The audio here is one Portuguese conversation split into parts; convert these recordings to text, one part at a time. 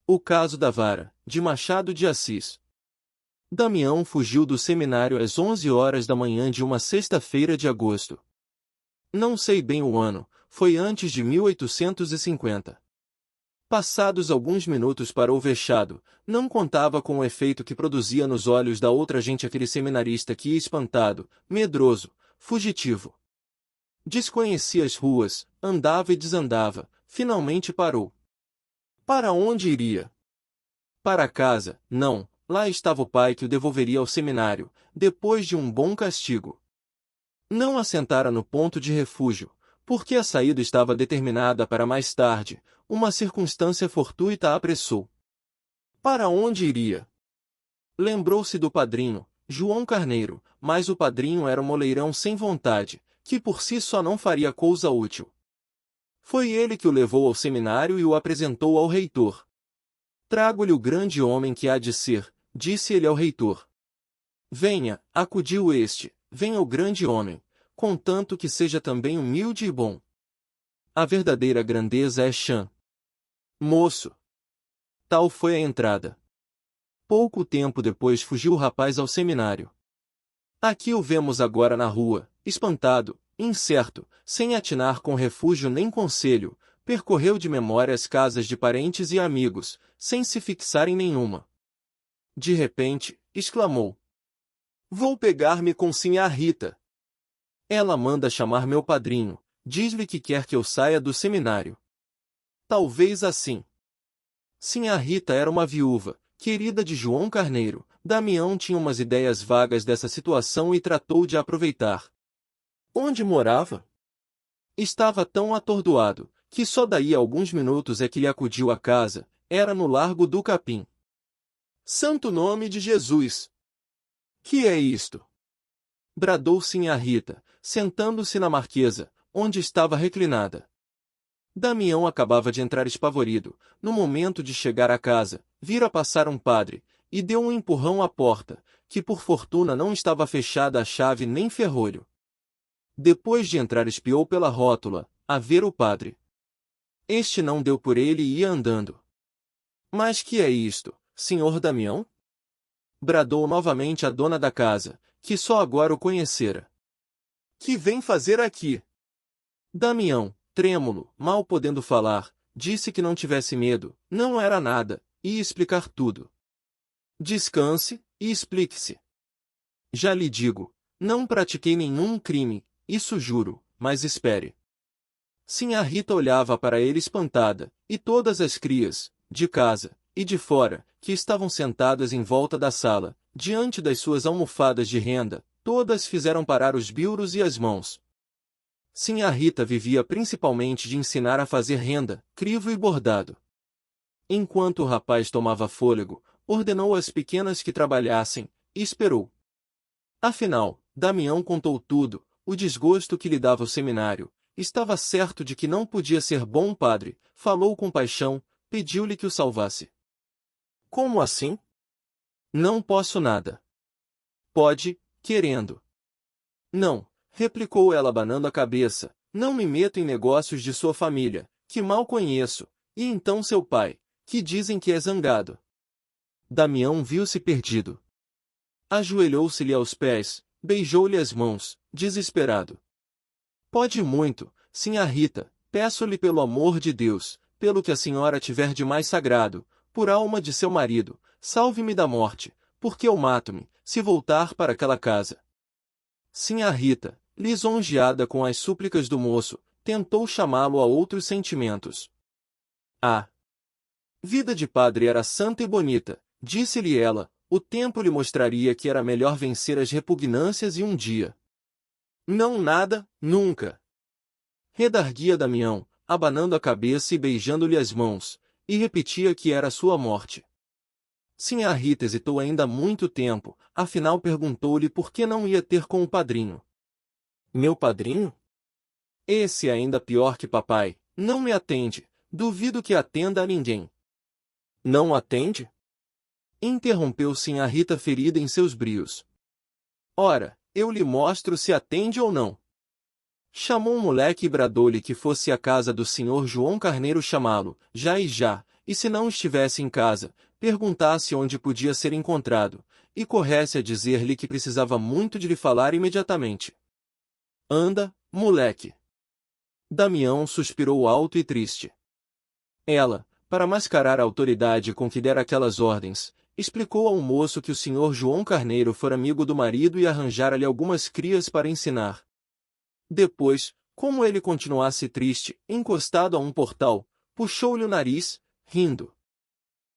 O caso da vara, de Machado de Assis. Damião fugiu do seminário às 11 horas da manhã de uma sexta-feira de agosto. Não sei bem o ano, foi antes de 1850. Passados alguns minutos parou vexado, não contava com o efeito que produzia nos olhos da outra gente aquele seminarista que ia espantado, medroso, fugitivo. Desconhecia as ruas, andava e desandava, finalmente parou. Para onde iria? Para casa, não, lá estava o pai que o devolveria ao seminário, depois de um bom castigo. Não assentara no ponto de refúgio, porque a saída estava determinada para mais tarde, uma circunstância fortuita a apressou. Para onde iria? Lembrou-se do padrinho, João Carneiro, mas o padrinho era um moleirão sem vontade, que por si só não faria coisa útil. Foi ele que o levou ao seminário e o apresentou ao reitor. Trago-lhe o grande homem que há de ser, disse ele ao reitor. Venha, acudiu este, venha o grande homem, contanto que seja também humilde e bom. A verdadeira grandeza é chã. Moço. Tal foi a entrada. Pouco tempo depois fugiu o rapaz ao seminário. Aqui o vemos agora na rua, espantado, incerto, sem atinar com refúgio nem conselho, percorreu de memória as casas de parentes e amigos, sem se fixar em nenhuma. De repente, exclamou. Vou pegar-me com sinhá Rita. Ela manda chamar meu padrinho, diz-lhe que quer que eu saia do seminário. Talvez assim. Sinhá Rita era uma viúva, querida de João Carneiro. Damião tinha umas ideias vagas dessa situação e tratou de aproveitar. Onde morava? Estava tão atordoado, que só daí a alguns minutos é que lhe acudiu a casa, era no Largo do Capim. Santo nome de Jesus! Que é isto? Bradou sinhá Rita, sentando-se na marquesa, onde estava reclinada. Damião acabava de entrar espavorido, no momento de chegar à casa, vira passar um padre, e deu um empurrão à porta, que por fortuna não estava fechada a chave nem ferrolho. Depois de entrar espiou pela rótula, a ver o padre. Este não deu por ele e ia andando. Mas que é isto, senhor Damião? Bradou novamente a dona da casa, que só agora o conhecera. Que vem fazer aqui? Damião, trêmulo, mal podendo falar, disse que não tivesse medo, não era nada, ia explicar tudo. Descanse, e explique-se. Já lhe digo, não pratiquei nenhum crime, isso juro, mas espere. Sinhá Rita olhava para ele espantada, e todas as crias, de casa e de fora, que estavam sentadas em volta da sala, diante das suas almofadas de renda, todas fizeram parar os bilros e as mãos. Sinhá Rita vivia principalmente de ensinar a fazer renda, crivo e bordado. Enquanto o rapaz tomava fôlego, ordenou às pequenas que trabalhassem, e esperou. Afinal, Damião contou tudo, o desgosto que lhe dava o seminário, estava certo de que não podia ser bom padre, falou com paixão, pediu-lhe que o salvasse. Como assim? Não posso nada. Pode, querendo. Não, replicou ela abanando a cabeça, não me meto em negócios de sua família, que mal conheço, e então seu pai, que dizem que é zangado. Damião viu-se perdido. Ajoelhou-se-lhe aos pés, beijou-lhe as mãos, desesperado. Pode muito, sinhá Rita, peço-lhe pelo amor de Deus, pelo que a senhora tiver de mais sagrado, por alma de seu marido, salve-me da morte, porque eu mato-me, se voltar para aquela casa. Sinhá Rita, lisonjeada com as súplicas do moço, tentou chamá-lo a outros sentimentos. A vida de padre era santa e bonita, disse-lhe ela, o tempo lhe mostraria que era melhor vencer as repugnâncias e um dia. Não nada, nunca. Redarguia Damião, abanando a cabeça e beijando-lhe as mãos, e repetia que era sua morte. Sinhá Rita hesitou ainda muito tempo, afinal perguntou-lhe por que não ia ter com o padrinho. Meu padrinho? Esse é ainda pior que papai, não me atende, duvido que atenda a ninguém. Não atende? Interrompeu sinhá Rita ferida em seus brios. Ora, eu lhe mostro se atende ou não. Chamou um moleque e bradou-lhe que fosse à casa do senhor João Carneiro chamá-lo, já e já, e se não estivesse em casa, perguntasse onde podia ser encontrado, e corresse a dizer-lhe que precisava muito de lhe falar imediatamente. Anda, moleque. Damião suspirou alto e triste. Ela, para mascarar a autoridade com que dera aquelas ordens, explicou ao moço que o senhor João Carneiro fora amigo do marido e arranjara-lhe algumas crias para ensinar. Depois, como ele continuasse triste, encostado a um portal, puxou-lhe o nariz, rindo.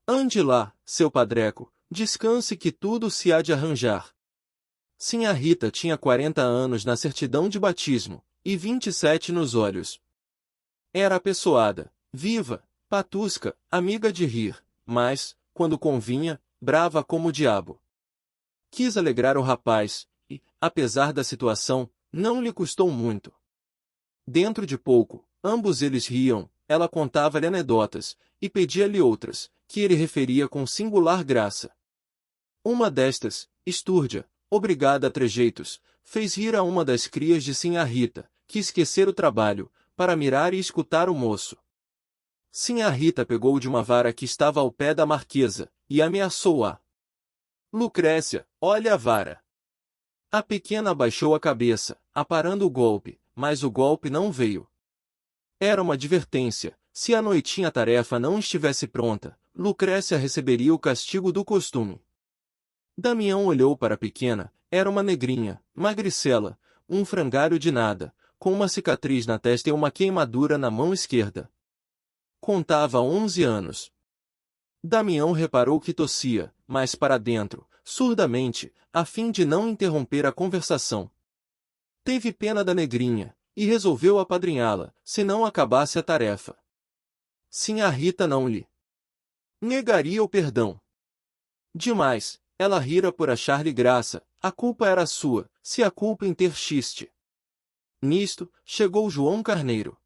Ande lá, seu padreco, descanse que tudo se há de arranjar. Sinhá Rita tinha 40 anos na certidão de batismo, e 27 nos olhos. Era apessoada, viva, patusca, amiga de rir, mas, quando convinha, brava como o diabo. Quis alegrar o rapaz, e, apesar da situação, não lhe custou muito. Dentro de pouco, ambos eles riam, ela contava-lhe anedotas, e pedia-lhe outras, que ele referia com singular graça. Uma destas, estúrdia, obrigada a trejeitos, fez rir a uma das crias de Sinhá Rita, que esquecera o trabalho, para mirar e escutar o moço. Sinhá Rita pegou de uma vara que estava ao pé da marquesa, e ameaçou-a. Lucrécia, olha a vara. A pequena abaixou a cabeça, aparando o golpe, mas o golpe não veio. Era uma advertência, se à noitinha a tarefa não estivesse pronta, Lucrécia receberia o castigo do costume. Damião olhou para a pequena, era uma negrinha, magricela, um frangalho de nada, com uma cicatriz na testa e uma queimadura na mão esquerda. Contava 11 anos. Damião reparou que tossia, mas para dentro, surdamente, a fim de não interromper a conversação. Teve pena da negrinha, e resolveu apadrinhá-la, se não acabasse a tarefa. Sinhá Rita não lhe negaria o perdão. Demais, ela rira por achar-lhe graça, a culpa era sua, se a culpa em ter xiste. Nisto, chegou João Carneiro.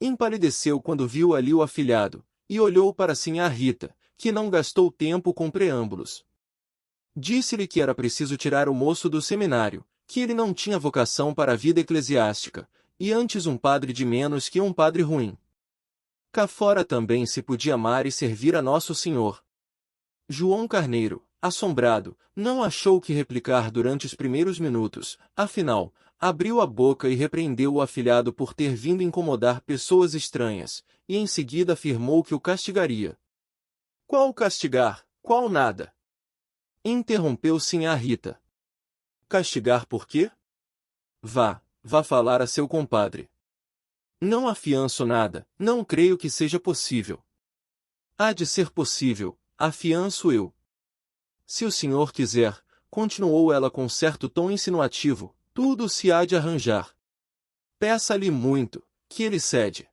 Empalideceu quando viu ali o afilhado, e olhou para Sinhá Rita, que não gastou tempo com preâmbulos. Disse-lhe que era preciso tirar o moço do seminário, que ele não tinha vocação para a vida eclesiástica, e antes um padre de menos que um padre ruim. Cá fora também se podia amar e servir a Nosso Senhor. João Carneiro, assombrado, não achou o que replicar durante os primeiros minutos, afinal, abriu a boca e repreendeu o afilhado por ter vindo incomodar pessoas estranhas, e em seguida afirmou que o castigaria. Qual castigar, qual nada? Interrompeu Sinhá Rita. Castigar por quê? Vá falar a seu compadre. Não afianço nada, não creio que seja possível. Há de ser possível, afianço eu. Se o senhor quiser, continuou ela com certo tom insinuativo, tudo se há de arranjar. Peça-lhe muito, que ele cede.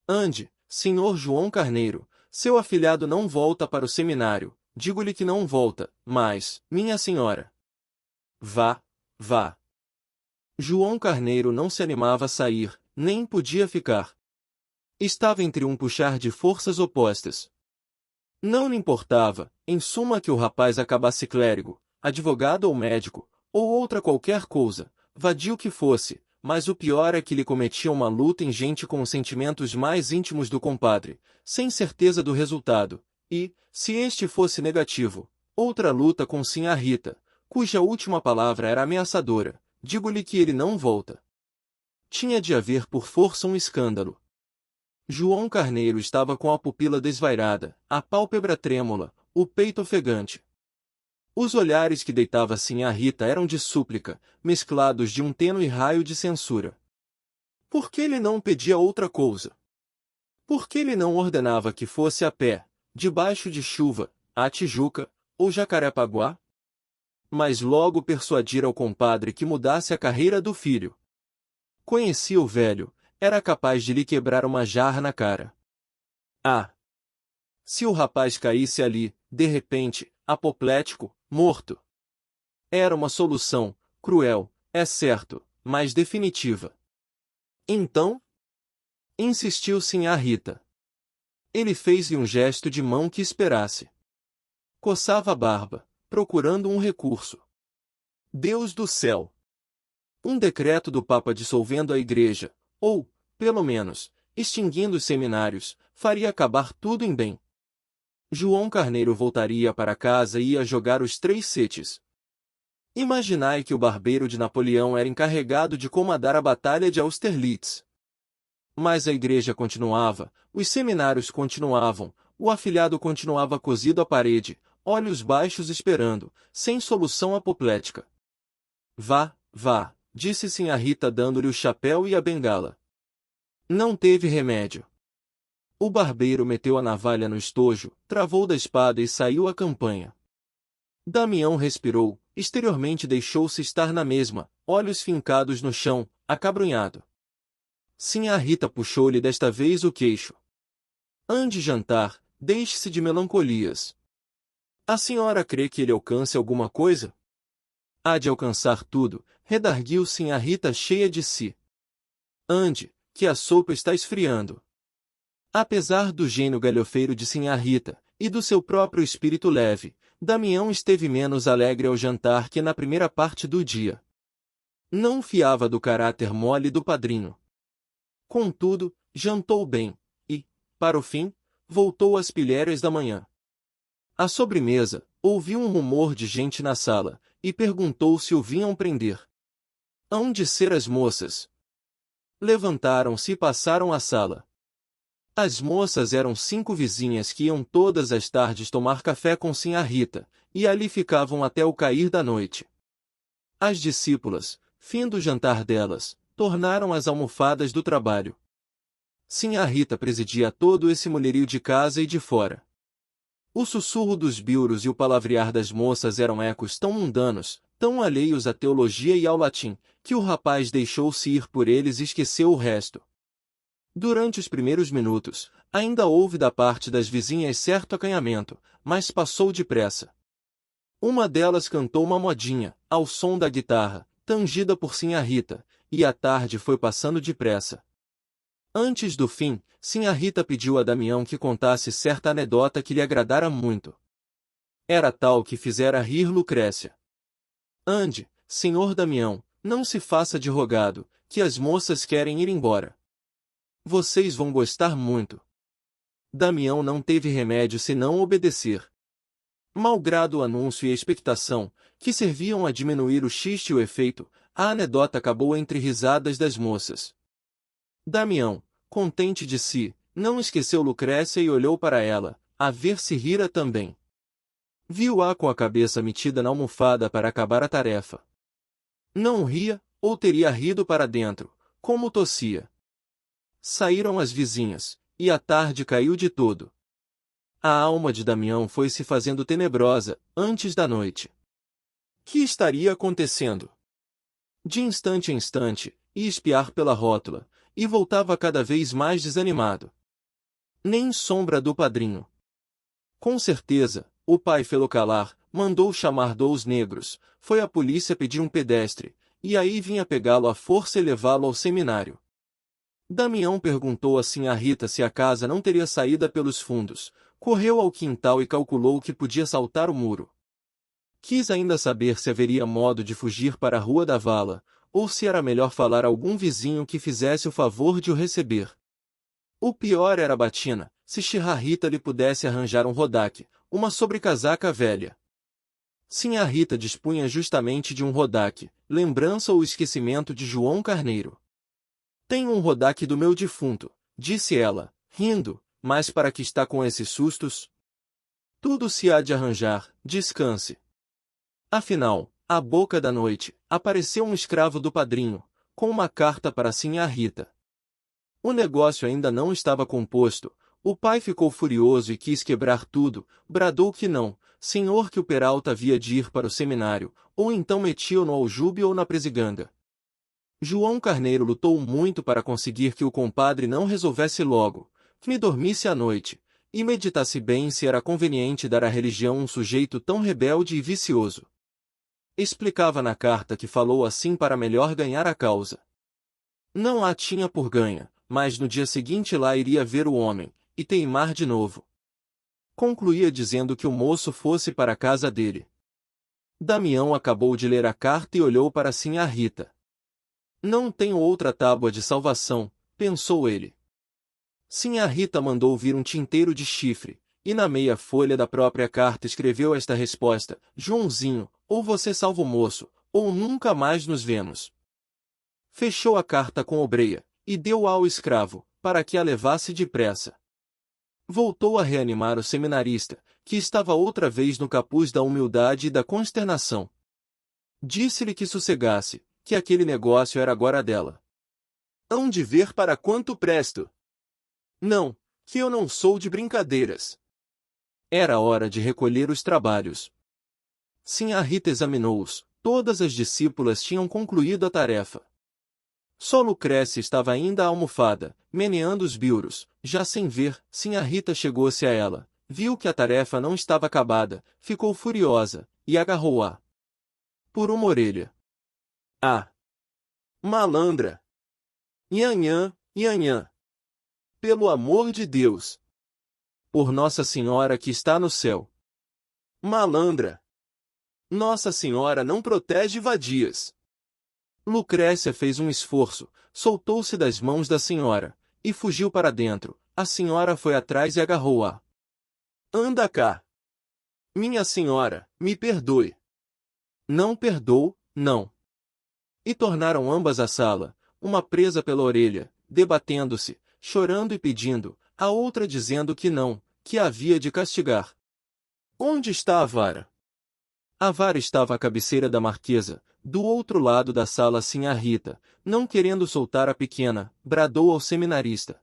Ande, senhor João Carneiro, seu afilhado não volta para o seminário, digo-lhe que não volta, mas, minha senhora. Vá. João Carneiro não se animava a sair, nem podia ficar. Estava entre um puxar de forças opostas. Não lhe importava, em suma, que o rapaz acabasse clérigo, advogado ou médico, ou outra qualquer coisa, vadio que fosse, mas o pior é que lhe cometia uma luta ingente com os sentimentos mais íntimos do compadre, sem certeza do resultado, e, se este fosse negativo, outra luta com Sinhá Rita, cuja última palavra era ameaçadora, digo-lhe que ele não volta. Tinha de haver por força um escândalo. João Carneiro estava com a pupila desvairada, a pálpebra trêmula, o peito ofegante. Os olhares que deitava Sinhá Rita eram de súplica, mesclados de um tênue raio de censura. Por que ele não pedia outra coisa? Por que ele não ordenava que fosse a pé, debaixo de chuva, à Tijuca, ou Jacarepaguá? Mas logo persuadira o compadre que mudasse a carreira do filho. Conhecia o velho, era capaz de lhe quebrar uma jarra na cara. Ah! Se o rapaz caísse ali, de repente, apoplético, morto. Era uma solução, cruel, é certo, mas definitiva. Então? Insistiu Sinhá Rita. Ele fez-lhe um gesto de mão que esperasse. Coçava a barba, procurando um recurso. Deus do céu! Um decreto do Papa dissolvendo a Igreja, ou, pelo menos, extinguindo os seminários, faria acabar tudo em bem. João Carneiro voltaria para casa e ia jogar os 3 setes. Imaginai que o barbeiro de Napoleão era encarregado de comandar a batalha de Austerlitz. Mas a igreja continuava, os seminários continuavam, o afilhado continuava cozido à parede, olhos baixos esperando, sem solução apoplética. Vá, vá, disse Sinhá Rita dando-lhe o chapéu e a bengala. Não teve remédio. O barbeiro meteu a navalha no estojo, travou da espada e saiu à campanha. Damião respirou, exteriormente deixou-se estar na mesma, olhos fincados no chão, acabrunhado. Sinhá Rita puxou-lhe desta vez o queixo. Ande jantar, deixe-se de melancolias. A senhora crê que ele alcance alguma coisa? Há de alcançar tudo, redarguiu Sinhá Rita cheia de si. Ande, que a sopa está esfriando. Apesar do gênio galhofeiro de Sinhá Rita, e do seu próprio espírito leve, Damião esteve menos alegre ao jantar que na primeira parte do dia. Não fiava do caráter mole do padrinho. Contudo, jantou bem, e, para o fim, voltou às pilhérias da manhã. À sobremesa, ouviu um rumor de gente na sala, e perguntou se o vinham prender. Hão de ser as moças. Levantaram-se e passaram à sala. As moças eram 5 vizinhas que iam todas as tardes tomar café com Sinhá Rita, e ali ficavam até o cair da noite. As discípulas, findo o jantar delas, tornaram as almofadas do trabalho. Sinhá Rita presidia todo esse mulherio de casa e de fora. O sussurro dos biuros e o palavrear das moças eram ecos tão mundanos, tão alheios à teologia e ao latim, que o rapaz deixou-se ir por eles e esqueceu o resto. Durante os primeiros minutos, ainda houve da parte das vizinhas certo acanhamento, mas passou depressa. Uma delas cantou uma modinha, ao som da guitarra, tangida por Sinhá Rita, e a tarde foi passando depressa. Antes do fim, Sinhá Rita pediu a Damião que contasse certa anedota que lhe agradara muito. Era tal que fizera rir Lucrécia. Ande, senhor Damião, não se faça de rogado, que as moças querem ir embora. Vocês vão gostar muito. Damião não teve remédio senão obedecer. Malgrado o anúncio e a expectação, que serviam a diminuir o xiste e o efeito, a anedota acabou entre risadas das moças. Damião, contente de si, não esqueceu Lucrécia e olhou para ela, a ver se rira também. Viu-a com a cabeça metida na almofada para acabar a tarefa. Não ria, ou teria rido para dentro, como tossia. Saíram as vizinhas, e a tarde caiu de todo. A alma de Damião foi se fazendo tenebrosa, antes da noite. Que estaria acontecendo? De instante em instante, ia espiar pela rótula, e voltava cada vez mais desanimado. Nem sombra do padrinho. Com certeza, o pai fê-lo calar, mandou chamar 2 negros, foi à polícia pedir um pedestre, e aí vinha pegá-lo à força e levá-lo ao seminário. Damião perguntou a Sinhá Rita se a casa não teria saída pelos fundos, correu ao quintal e calculou que podia saltar o muro. Quis ainda saber se haveria modo de fugir para a Rua da Vala, ou se era melhor falar a algum vizinho que fizesse o favor de o receber. O pior era a batina, se Sinhá Rita lhe pudesse arranjar um rodaque, uma sobrecasaca velha. Sinhá Rita dispunha justamente de um rodaque, lembrança ou esquecimento de João Carneiro. Tenho um rodaque do meu defunto, disse ela, rindo, mas para que está com esses sustos? Tudo se há de arranjar, descanse. Afinal, à boca da noite, apareceu um escravo do padrinho, com uma carta para Sinhá Rita. O negócio ainda não estava composto, o pai ficou furioso e quis quebrar tudo, bradou que não, senhor, que o Peralta havia de ir para o seminário, ou então metia-o no aljube ou na presiganga. João Carneiro lutou muito para conseguir que o compadre não resolvesse logo, que me dormisse à noite, e meditasse bem se era conveniente dar à religião um sujeito tão rebelde e vicioso. Explicava na carta que falou assim para melhor ganhar a causa. Não a tinha por ganha, mas no dia seguinte lá iria ver o homem, e teimar de novo. Concluía dizendo que o moço fosse para a casa dele. Damião acabou de ler a carta e olhou para Sinhá Rita. Não tenho outra tábua de salvação, pensou ele. Sinhá Rita mandou vir um tinteiro de chifre, e na meia folha da própria carta escreveu esta resposta: Joãozinho, ou você salva o moço, ou nunca mais nos vemos. Fechou a carta com obreia, e deu-a ao escravo, para que a levasse depressa. Voltou a reanimar o seminarista, que estava outra vez no capuz da humildade e da consternação. Disse-lhe que sossegasse, que aquele negócio era agora dela. Hão de ver para quanto presto. Não, que eu não sou de brincadeiras. Era hora de recolher os trabalhos. Sinhá Rita examinou-os, todas as discípulas tinham concluído a tarefa. Só Lucrécia estava ainda à almofada, meneando os biuros, já sem ver. Sinhá Rita chegou-se a ela, viu que a tarefa não estava acabada, ficou furiosa, e agarrou-a por uma orelha. Ah! Malandra! Nhanhã, nhanhã! Pelo amor de Deus! Por Nossa Senhora que está no céu! Malandra! Nossa Senhora não protege vadias! Lucrécia fez um esforço, soltou-se das mãos da senhora, e fugiu para dentro. A senhora foi atrás e agarrou-a. Anda cá! Minha senhora, me perdoe! Não perdoo, não! E tornaram ambas à sala, uma presa pela orelha, debatendo-se, chorando e pedindo, a outra dizendo que não, que a havia de castigar. Onde está a vara? A vara estava à cabeceira da marquesa, do outro lado da sala. Sinhá Rita, não querendo soltar a pequena, bradou ao seminarista.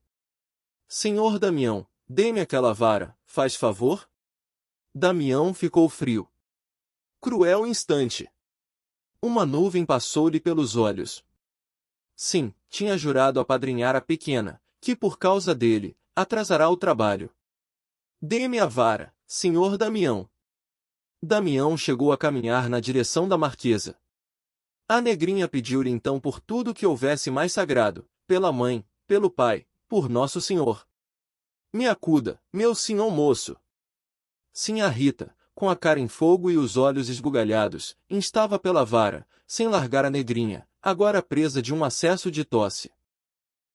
Senhor Damião, dê-me aquela vara, faz favor? Damião ficou frio. Cruel instante. Uma nuvem passou-lhe pelos olhos. Sim, tinha jurado apadrinhar a pequena, que por causa dele, atrasará o trabalho. Dê-me a vara, senhor Damião. Damião chegou a caminhar na direção da marquesa. A negrinha pediu-lhe então por tudo que houvesse mais sagrado, pela mãe, pelo pai, por Nosso Senhor. Me acuda, meu senhor moço. Sinhá Rita, com a cara em fogo e os olhos esbugalhados, instava pela vara, sem largar a negrinha, agora presa de um acesso de tosse.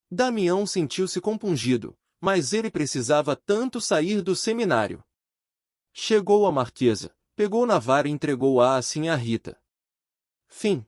Damião sentiu-se compungido, mas ele precisava tanto sair do seminário. Chegou a marquesa, pegou na vara e entregou-a a Sinhá Rita. Fim.